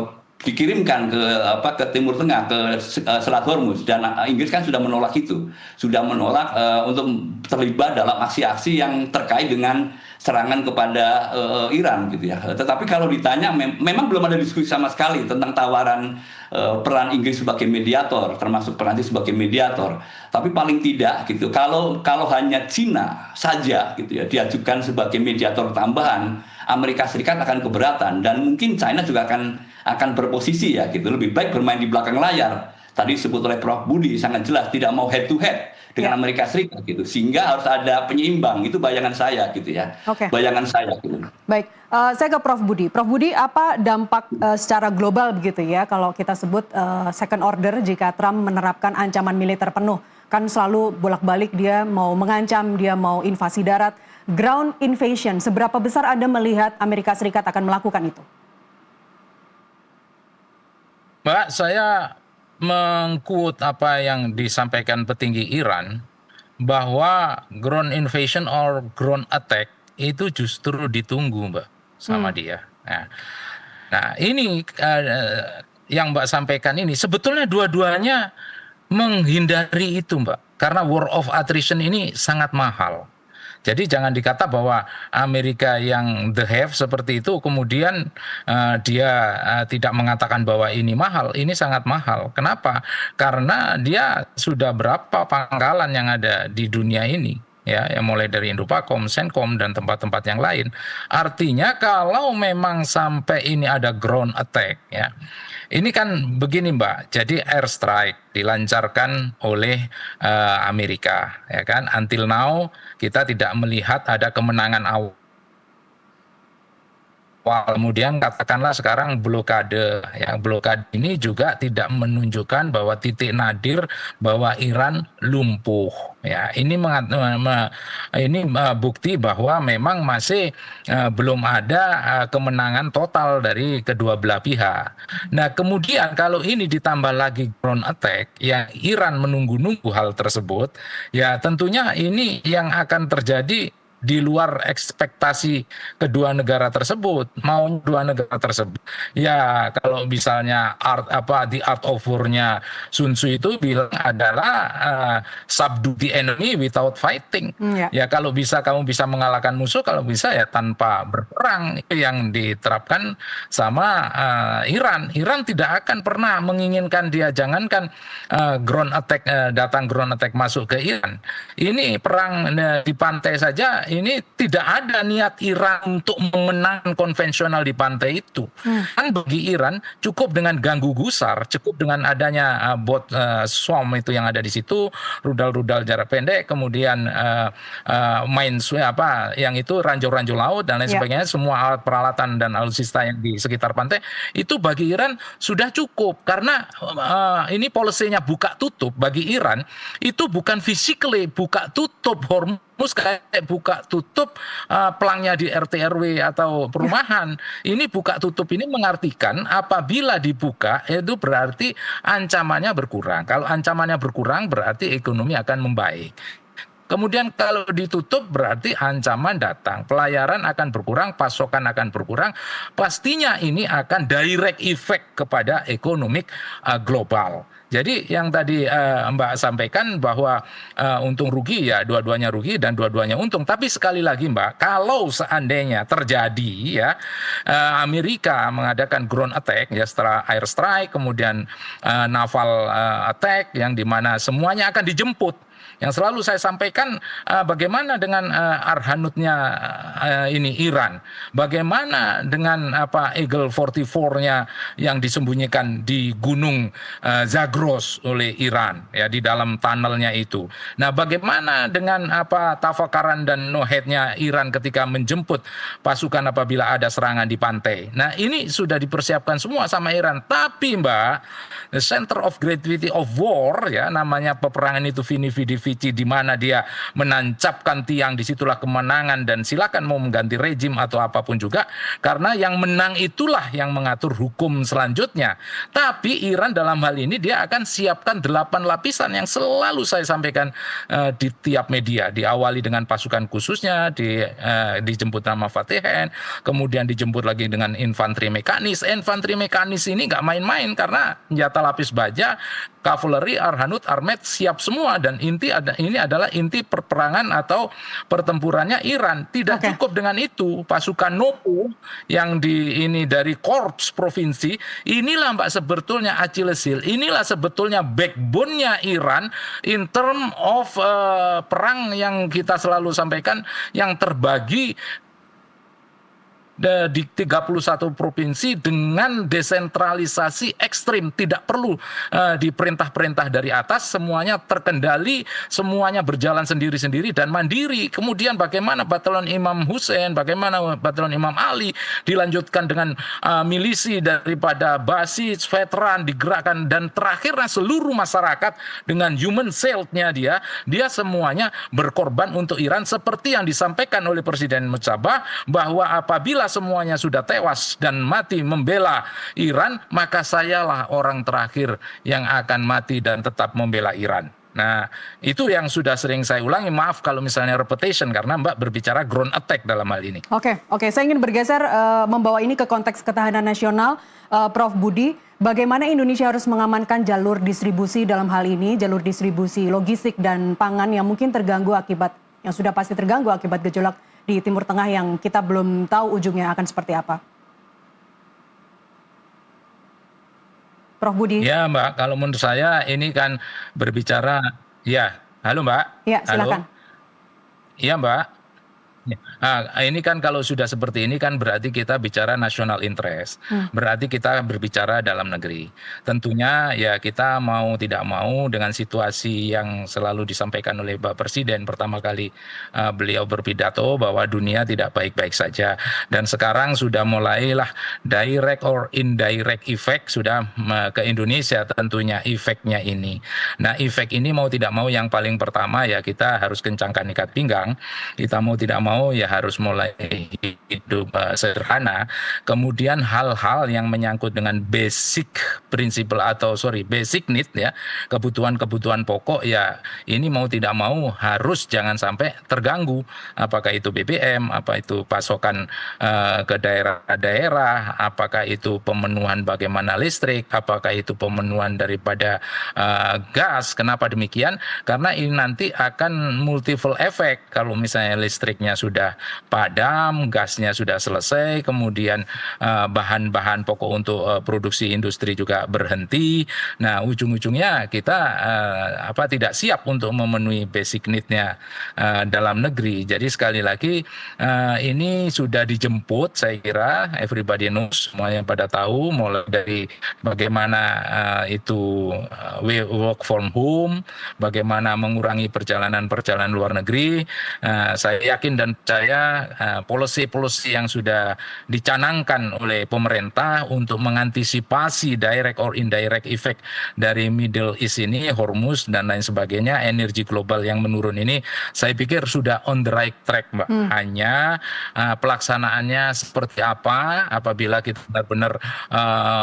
dikirimkan ke Timur Tengah, ke Selat Hormuz, dan Inggris kan sudah menolak itu, sudah menolak untuk terlibat dalam aksi-aksi yang terkait dengan serangan kepada Iran gitu ya. Tetapi kalau ditanya memang belum ada diskusi sama sekali tentang tawaran peran Inggris sebagai mediator, termasuk Perancis sebagai mediator. Tapi paling tidak gitu, kalau hanya Cina saja gitu ya diajukan sebagai mediator tambahan, Amerika Serikat akan keberatan dan mungkin China juga akan berposisi ya gitu, lebih baik bermain di belakang layar. Tadi disebut oleh Prof Budi sangat jelas tidak mau head to head dengan Amerika Serikat gitu, sehingga harus ada penyeimbang. Itu bayangan saya gitu ya. Bayangan saya gitu. Baik, saya ke Prof Budi. Prof Budi, apa dampak secara global begitu ya kalau kita sebut second order jika Trump menerapkan ancaman militer penuh? Kan selalu bolak-balik dia mau mengancam, dia mau invasi darat. Ground invasion, seberapa besar Anda melihat Amerika Serikat akan melakukan itu? Mbak, saya mengkut apa yang disampaikan petinggi Iran, bahwa ground invasion or ground attack itu justru ditunggu Mbak sama dia. Nah ini yang Mbak sampaikan ini sebetulnya dua-duanya menghindari itu Mbak, karena war of attrition ini sangat mahal. Jadi jangan dikata bahwa Amerika yang the have seperti itu kemudian dia tidak mengatakan bahwa ini mahal. Ini sangat mahal. Kenapa? Karena dia sudah berapa pangkalan yang ada di dunia ini. Ya, yang mulai dari Indopakom, Senkom, dan tempat-tempat yang lain. Artinya kalau memang sampai ini ada ground attack, ya, ini kan begini Mbak, jadi airstrike dilancarkan oleh Amerika, ya kan? Until now kita tidak melihat ada kemenangan awal. Kemudian katakanlah sekarang blokade, ya blokade ini juga tidak menunjukkan bahwa titik nadir bahwa Iran lumpuh, ya ini bukti bahwa memang masih belum ada kemenangan total dari kedua belah pihak. Nah kemudian kalau ini ditambah lagi ground attack, ya Iran menunggu-nunggu hal tersebut, ya tentunya ini yang akan terjadi di luar ekspektasi kedua negara tersebut. Mau dua negara tersebut ya, kalau misalnya the art of war-nya Sun Tzu itu bilang adalah subdue the enemy without fighting. Ya kalau bisa kamu bisa mengalahkan musuh, kalau bisa ya tanpa berperang. Itu yang diterapkan sama Iran. Iran tidak akan pernah menginginkan dia, jangankan ground attack datang ground attack masuk ke Iran. Ini perang di pantai saja ini tidak ada niat Iran untuk memenangkan konvensional di pantai itu. Kan bagi Iran cukup dengan ganggu gusar, cukup dengan adanya bot swarm itu yang ada di situ, rudal-rudal jarak pendek, kemudian yang itu ranjau-ranjau laut dan lain sebagainya, semua alat peralatan dan alutsista yang di sekitar pantai itu bagi Iran sudah cukup, karena ini polisinya buka tutup bagi Iran itu bukan physically buka tutup Hormuz kayak buka tutup pelangnya di RT RW atau perumahan. Ini buka tutup ini mengartikan apabila dibuka itu berarti ancamannya berkurang. Kalau ancamannya berkurang berarti ekonomi akan membaik. Kemudian kalau ditutup berarti ancaman datang, pelayaran akan berkurang, pasokan akan berkurang, pastinya ini akan direct effect kepada ekonomi global. Jadi yang tadi Mbak sampaikan bahwa untung rugi, ya dua-duanya rugi dan dua-duanya untung. Tapi sekali lagi Mbak, kalau seandainya terjadi ya Amerika mengadakan ground attack ya setelah air strike, kemudian naval attack yang dimana semuanya akan dijemput. Yang selalu saya sampaikan bagaimana dengan arhanutnya ini Iran, bagaimana dengan Eagle 44-nya yang disembunyikan di Gunung Zagros oleh Iran ya di dalam tunnelnya itu. Nah, bagaimana dengan Tafakaran dan Nohetnya Iran ketika menjemput pasukan apabila ada serangan di pantai. Nah, ini sudah dipersiapkan semua sama Iran. Tapi Mbak, the center of gravity of war ya namanya peperangan itu vidi di mana dia menancapkan tiang, disitulah kemenangan, dan silakan mau mengganti rejim atau apapun juga, karena yang menang itulah yang mengatur hukum selanjutnya. Tapi Iran dalam hal ini dia akan siapkan 8 lapisan yang selalu saya sampaikan di tiap media, diawali dengan pasukan khususnya, dijemput nama Fatihen, kemudian dijemput lagi dengan infanteri mekanis. Infanteri mekanis ini nggak main-main karena senjata lapis baja, kavaleri, arhanut, armet siap semua, dan ini adalah inti perperangan atau pertempurannya Iran. Tidak cukup dengan itu, pasukan NOPU yang dari korps provinsi, inilah Mbak sebetulnya Achilles heel, inilah sebetulnya backbone-nya Iran in term of perang yang kita selalu sampaikan yang terbagi di 31 provinsi dengan desentralisasi ekstrim, tidak perlu diperintah-perintah dari atas, semuanya terkendali, semuanya berjalan sendiri-sendiri dan mandiri. Kemudian bagaimana Batalion Imam Hussein, bagaimana Batalion Imam Ali dilanjutkan dengan milisi daripada basis veteran digerakkan, dan terakhirnya seluruh masyarakat dengan human shield-nya dia semuanya berkorban untuk Iran, seperti yang disampaikan oleh Presiden Mutsabah bahwa apabila semuanya sudah tewas dan mati membela Iran, maka sayalah orang terakhir yang akan mati dan tetap membela Iran. Nah, itu yang sudah sering saya ulangi. Maaf kalau misalnya repetition karena Mbak berbicara ground attack dalam hal ini. Oke. Saya ingin bergeser membawa ini ke konteks ketahanan nasional. Prof. Budi, bagaimana Indonesia harus mengamankan jalur distribusi dalam hal ini, jalur distribusi logistik dan pangan yang mungkin sudah pasti terganggu akibat gejolak di Timur Tengah yang kita belum tahu ujungnya akan seperti apa? Prof. Budi. Ya Mbak, kalau menurut saya ini kan berbicara, ya, halo Mbak. Ya, silakan. Halo. Iya Mbak. Ini kan kalau sudah seperti ini kan berarti kita bicara national interest, berarti kita berbicara dalam negeri. Tentunya ya kita mau tidak mau dengan situasi yang selalu disampaikan oleh Pak Presiden pertama kali beliau berpidato bahwa dunia tidak baik-baik saja, dan sekarang sudah mulailah direct or indirect effect sudah ke Indonesia tentunya efeknya ini. Nah, efek ini mau tidak mau yang paling pertama ya kita harus kencangkan ikat pinggang, kita mau tidak mau ya harus mulai hidup sederhana. Kemudian hal-hal yang menyangkut dengan basic need ya, kebutuhan pokok ya ini mau tidak mau harus jangan sampai terganggu. Apakah itu BBM, apa itu pasokan ke daerah-daerah, apakah itu pemenuhan bagaimana listrik, apakah itu pemenuhan daripada gas. Kenapa demikian? Karena ini nanti akan multiple effect. Kalau misalnya listriknya sudah padam, gasnya sudah selesai, kemudian bahan-bahan pokok untuk produksi industri juga berhenti. Nah, ujung-ujungnya kita tidak siap untuk memenuhi basic need-nya dalam negeri. Jadi sekali lagi ini sudah dijemput, saya kira everybody knows, semua yang pada tahu, mulai dari bagaimana itu work from home, bagaimana mengurangi perjalanan-perjalanan luar negeri. Saya yakin dan percaya policy-policy yang sudah dicanangkan oleh pemerintah untuk mengantisipasi direct or indirect effect dari Middle East ini, Hormuz dan lain sebagainya, energi global yang menurun ini, saya pikir sudah on the right track, Mbak. Hanya pelaksanaannya seperti apa, apabila kita benar-benar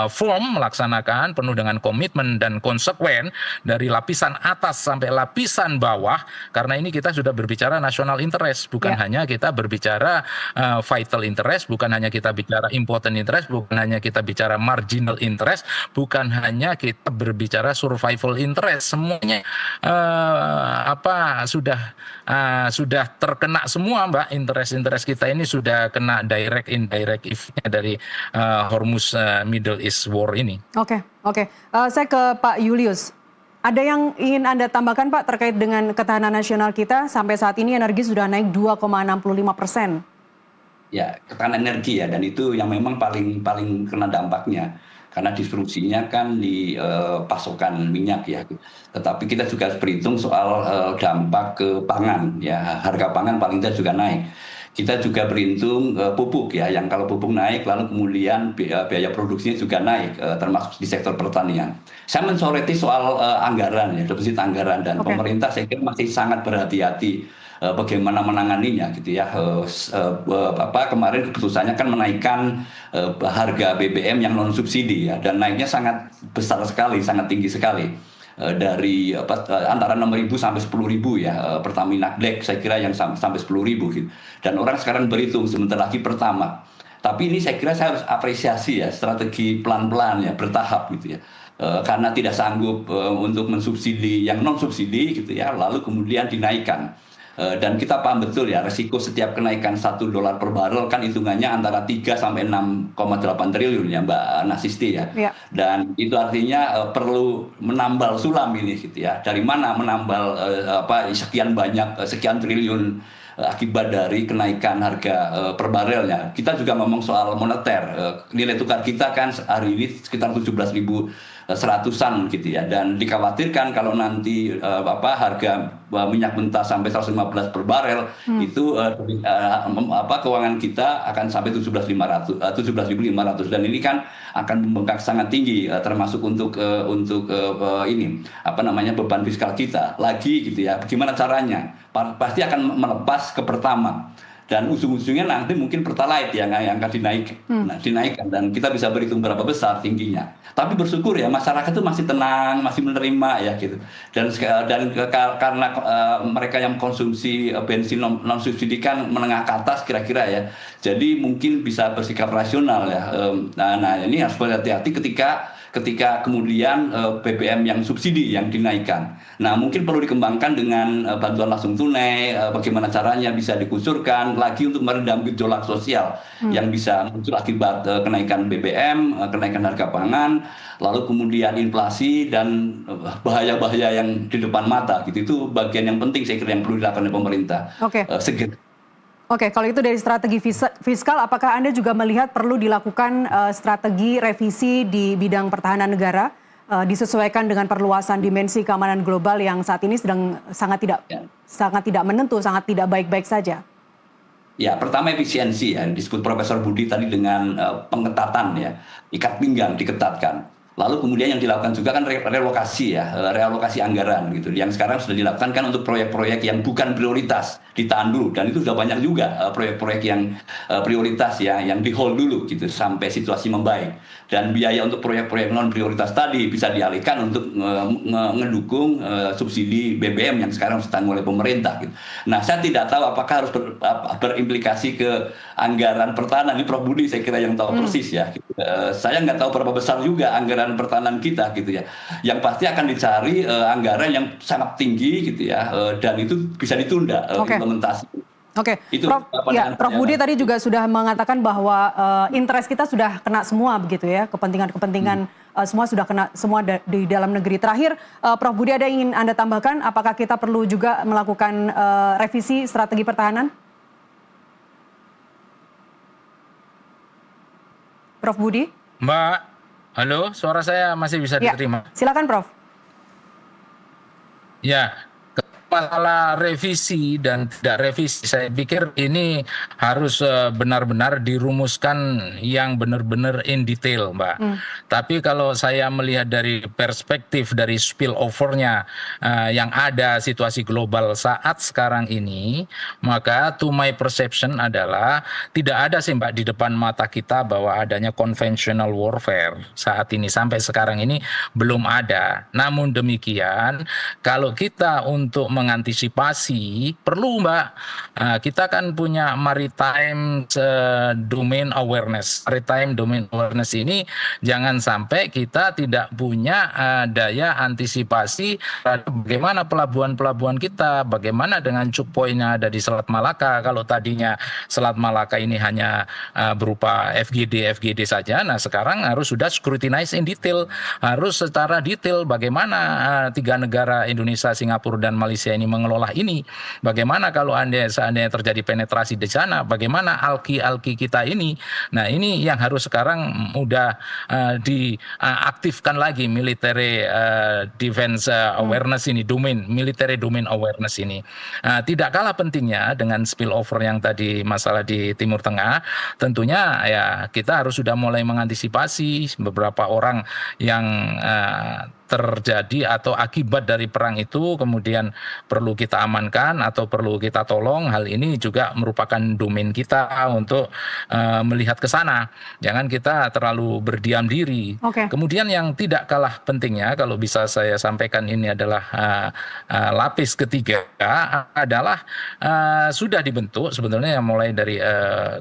firm melaksanakan penuh dengan komitmen dan konsekuen dari lapisan atas sampai lapisan bawah, karena ini kita sudah berbicara national interest, bukan hanya kita berbicara vital interest, bukan hanya kita bicara important interest, bukan hanya kita bicara marginal interest, bukan hanya kita berbicara survival interest. Semuanya sudah terkena semua, Mbak. Interest kita ini sudah kena direct indirect effect-nya dari Hormuz Middle East War ini. Oke. Saya ke Pak Julius. Ada yang ingin Anda tambahkan, Pak, terkait dengan ketahanan nasional kita? Sampai saat ini energi sudah naik 2,65%. Ya, ketahanan energi ya, dan itu yang memang paling kena dampaknya. Karena disrupsinya kan di pasokan minyak ya. Tetapi kita juga harus berhitung soal dampak ke pangan ya. Harga pangan paling tidak juga naik. Kita juga berhitung pupuk ya, yang kalau pupuk naik lalu kemudian biaya produksinya juga naik, termasuk di sektor pertanian. Saya mensoroti soal anggaran ya, defisit anggaran, dan pemerintah saya kira masih sangat berhati-hati bagaimana menanganinya gitu ya. Kemarin keputusannya kan menaikkan harga BBM yang non subsidi ya, dan naiknya sangat besar sekali, sangat tinggi sekali. Dari antara 6.000 sampai 10.000 ya, Pertamina Black saya kira yang sampai 10.000 gitu. Dan orang sekarang berhitung sebentar lagi pertama. Tapi ini saya kira saya harus apresiasi ya, strategi pelan-pelan ya, bertahap gitu ya. Karena tidak sanggup untuk mensubsidi yang non subsidi gitu ya, lalu kemudian dinaikkan. Dan kita paham betul ya, resiko setiap kenaikan $1 per barrel kan hitungannya antara 3 sampai 6,8 triliun ya, Mbak Nasisti ya. Dan itu artinya perlu menambal sulam ini gitu ya. Dari mana menambal sekian banyak, sekian triliun akibat dari kenaikan harga per barelnya. Kita juga ngomong soal moneter. Nilai tukar kita kan hari ini sekitar 17.100-an gitu ya, dan dikhawatirkan kalau nanti harga minyak mentah sampai 115 per barel itu keuangan kita akan sampai 17.500 dan ini kan akan membengkak sangat tinggi, termasuk untuk beban fiskal kita lagi gitu ya. Bagaimana caranya? Pasti akan melepas ke pertama, dan ujung-ujungnya nanti mungkin Pertalite yang akan dinaikkan, dan kita bisa berhitung berapa besar tingginya. Tapi bersyukur ya, masyarakat itu masih tenang, masih menerima ya gitu. Dan karena mereka yang konsumsi bensin non subsidi kan menengah ke atas kira-kira ya, jadi mungkin bisa bersikap rasional ya. Nah ini harus berhati-hati ketika kemudian BBM yang subsidi yang dinaikkan. Nah mungkin perlu dikembangkan dengan bantuan langsung tunai, bagaimana caranya bisa dikucurkan lagi untuk meredam gejolak sosial yang bisa muncul akibat kenaikan BBM, kenaikan harga pangan, lalu kemudian inflasi dan bahaya-bahaya yang di depan mata gitu. Itu bagian yang penting saya kira yang perlu dilakukan oleh pemerintah. Oke, kalau itu dari strategi fiskal, apakah Anda juga melihat perlu dilakukan strategi revisi di bidang pertahanan negara, disesuaikan dengan perluasan dimensi keamanan global yang saat ini sedang sangat tidak menentu, sangat tidak baik-baik saja? Ya, pertama efisiensi ya, disebut Profesor Budi tadi dengan pengetatan ya, ikat pinggang diketatkan. Lalu kemudian yang dilakukan juga kan relokasi ya, realokasi anggaran gitu. Yang sekarang sudah dilakukan kan untuk proyek-proyek yang bukan prioritas, ditahan dulu. Dan itu sudah banyak juga proyek-proyek yang prioritas ya, yang di hold dulu gitu sampai situasi membaik. Dan biaya untuk proyek-proyek non prioritas tadi bisa dialihkan untuk ngedukung subsidi BBM yang sekarang ditanggung oleh pemerintah gitu. Nah, saya tidak tahu apakah harus berimplikasi ke anggaran pertahanan. Ini Prof Budi saya kira yang tahu persis ya. Saya nggak tahu berapa besar juga anggaran pertahanan kita gitu ya. Yang pasti akan dicari anggaran yang sangat tinggi gitu ya, dan itu bisa ditunda implementasi. Oke, Itu Prof. Ya, Prof. Budi tadi juga sudah mengatakan bahwa interest kita sudah kena semua begitu ya, kepentingan-kepentingan semua sudah kena semua di dalam negeri. Terakhir, Prof. Budi ada ingin Anda tambahkan, apakah kita perlu juga melakukan revisi strategi pertahanan? Prof. Budi? Mbak, halo, suara saya masih bisa Ya, diterima? silakan Prof. Ya, masalah revisi dan tidak revisi, saya pikir ini harus benar-benar dirumuskan yang benar-benar in detail, Mbak. Tapi kalau saya melihat dari perspektif dari spillover-nya yang ada situasi global saat sekarang ini, maka to my perception adalah tidak ada sih, Mbak, di depan mata kita bahwa adanya conventional warfare saat ini sampai sekarang ini belum ada. Namun demikian, kalau kita untuk mengantisipasi perlu, Mbak, kita kan punya maritime domain awareness. Maritime domain awareness ini jangan sampai kita tidak punya daya antisipasi bagaimana pelabuhan-pelabuhan kita, bagaimana dengan choke point yang ada di Selat Malaka. Kalau tadinya Selat Malaka ini hanya berupa FGD saja, nah sekarang harus sudah scrutinize in detail, harus secara detail bagaimana tiga negara Indonesia, Singapura dan Malaysia ini mengelola ini. Bagaimana kalau seandainya terjadi penetrasi di sana, bagaimana alki-alki kita ini. Nah, ini yang harus sekarang udah diaktifkan lagi military defense awareness ini, military domain awareness ini. Tidak kalah pentingnya dengan spillover yang tadi masalah di Timur Tengah, tentunya ya kita harus sudah mulai mengantisipasi beberapa orang yang terjadi atau akibat dari perang itu kemudian perlu kita amankan atau perlu kita tolong. Hal ini juga merupakan domain kita untuk melihat ke sana. Jangan kita terlalu berdiam diri. Kemudian yang tidak kalah pentingnya, kalau bisa saya sampaikan, ini adalah lapis ketiga adalah sudah dibentuk sebetulnya mulai dari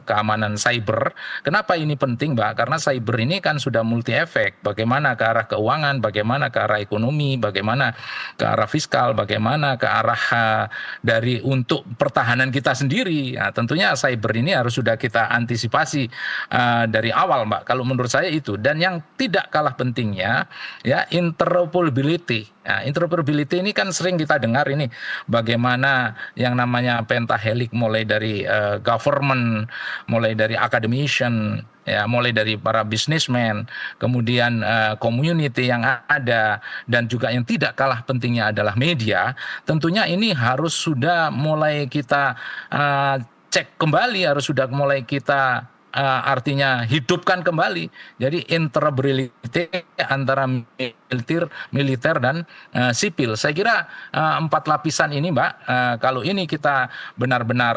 keamanan cyber. Kenapa ini penting, Mbak? Karena cyber ini kan sudah multi efek. Bagaimana ke arah keuangan, bagaimana ke arah ekonomi, bagaimana ke arah fiskal, bagaimana ke arah dari untuk pertahanan kita sendiri. Nah, tentunya cyber ini harus sudah kita antisipasi dari awal, Mbak. Kalau menurut saya itu. Dan yang tidak kalah pentingnya ya interoperability. Nah, interoperability ini kan sering kita dengar ini bagaimana yang namanya pentahelix, mulai dari government, mulai dari academician, ya, mulai dari para businessmen, kemudian community yang ada, dan juga yang tidak kalah pentingnya adalah media. Tentunya ini harus sudah mulai kita cek kembali, harus sudah mulai kita artinya hidupkan kembali. Jadi interoperability antara militer dan sipil. Saya kira 4 lapisan ini, Mbak, kalau ini kita benar-benar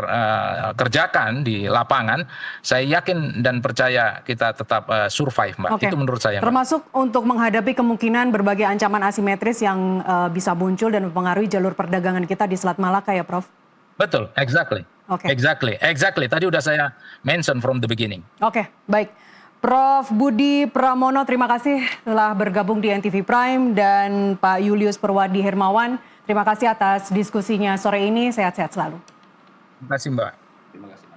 kerjakan di lapangan, saya yakin dan percaya kita tetap survive, Mbak. Itu menurut saya, Mbak. Termasuk untuk menghadapi kemungkinan berbagai ancaman asimetris yang bisa muncul dan mempengaruhi jalur perdagangan kita di Selat Malaka ya, Prof? Betul, exactly. Exactly. Tadi udah saya mention from the beginning. Baik. Prof. Budi Pramono, terima kasih telah bergabung di NTV Prime, dan Pak Julius Perwadi Hermawan, terima kasih atas diskusinya sore ini. Sehat-sehat selalu. Terima kasih, Mbak. Terima kasih.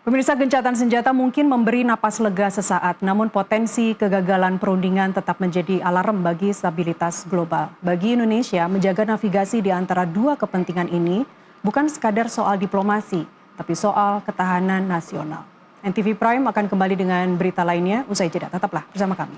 Pemirsa, gencatan senjata mungkin memberi napas lega sesaat, namun potensi kegagalan perundingan tetap menjadi alarm bagi stabilitas global. Bagi Indonesia, menjaga navigasi di antara dua kepentingan ini bukan sekadar soal diplomasi, tapi soal ketahanan nasional. NTV Prime akan kembali dengan berita lainnya usai jeda. Tetaplah bersama kami.